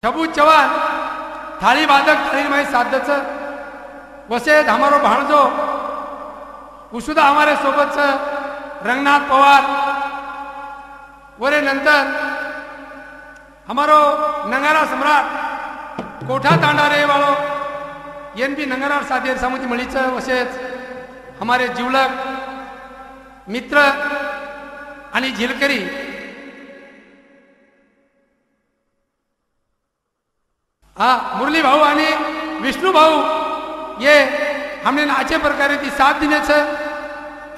शबू चव्हाण थाळी वादक थाळीमाई साधच वसे हमारो भाणजो उसुदा हमारे सोबत रंगनाथ पवार वरे नंतर हमारो नंगारा सम्राट कोठा तांडारे वालो एन बी नंगारा साधे समुची मळीच वसेच हमारे जीवलक मित्र आणि झिलकरी मुरली भाऊ आणि विष्णू भाऊ ये हमने अच्छे प्रकारे ती साथ दिनेच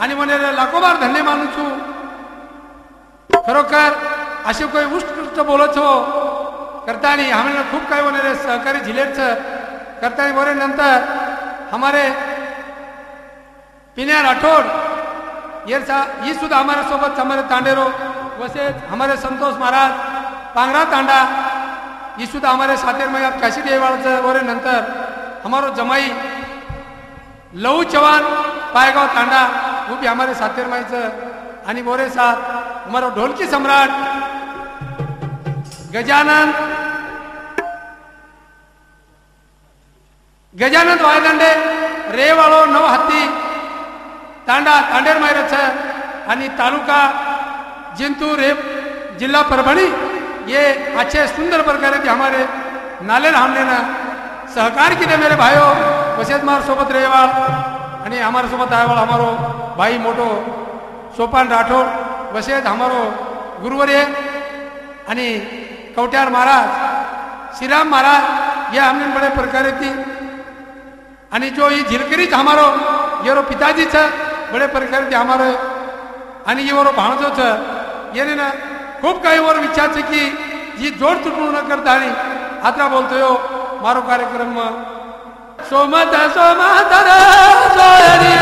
आणि म्हणे लाखो बार धन्य मानू छू खरोखर असे कोई उत्कृष्ट बोलत हो करतानी हमने खूप काही म्हणे सहकारी झिलेच करतानी बोरे नंतर हमारे पिन्या राठोड ये ही सुद्धा हमारे सोबत हमारे तांडेरो वसेच हमारे संतोष महाराज पांगरा तांडा ये सुद्धा हमारे साथेर में आप काशी देवाळचं बोरे नंतर हमारो जमाई लहू चव्हाण पायगाव तांडा वो भी हमारे साथेर माईचं आणि बोरे साथ हमारो ढोलकी सम्राट गजानंद वायदंडे रेवाळो नव हत्ती तांडा तांडेर मायरच आणि तालुका जिंतूर रेप जिल्हा परभणी ये अच्छे सुंदर प्रकार के हमारे नाले हमने ना सहकार किए मेरे भाइयों वसेत मार सोबत रेवाळ आणि हमारे सोबत आयवाळ हमारो भाई मोटो सोपान राठोड वसेत हमारो गुरुवर्य आणि कवट्यार महाराज श्रीराम महाराज ये हमने बड़े प्रकार की आणि जो ये झिलकरीच हमारो येरो पिताजी छ बड़े प्रकार के हमारे आणि ये वरो भाणजो छ येने ना खूप काही वर विचार की जी जोड तुटू न करता आणि आता बोलतोय मारो कार्यक्रम सोमत सोमत सोयरी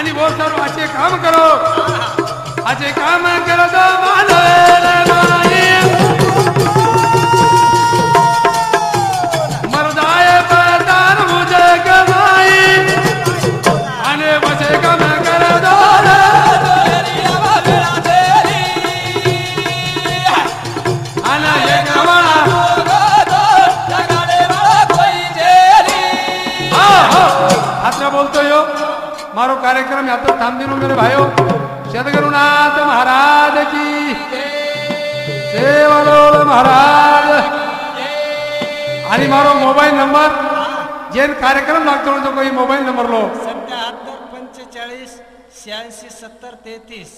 आणि वो सर अच्छे काम करो तो मरदाए पैदान मुझे कमाई आने बसे काम करो दो आना ये कमाना आता बोलतो यो मारो कार्यक्रम आता थांबदिनो मेरे भाइयों सद्गुरुनाथ महाराज की सेवालोल महाराज आणि मारो मोबाईल नंबर जेन कार्यक्रम लागतो तो कोई mobile number low 77 45 86 70 33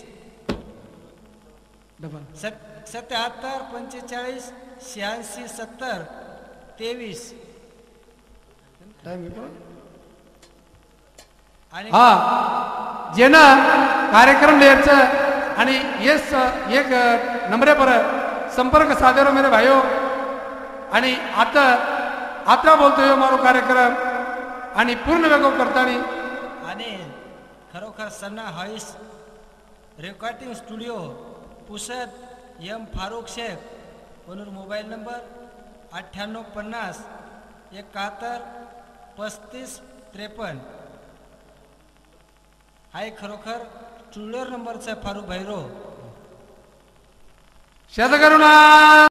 double 77 45 86 70 23 time हा जेना कार्यक्रम द्यायचं आणि येस एक नंबरे पर संपर्क साधेरो मेरे भाइयों आणि आता बोलतोय मारो कार्यक्रम आणि पूर्ण वेगो करतानी आणि खरोखर सन्ना voice recording studio Pusad M Farukh Shaikh म्हणून मोबाईल नंबर 9850 71 35 53 हाय खरोखर चुळर नंबरचा फारुख भैरो शतकरुणा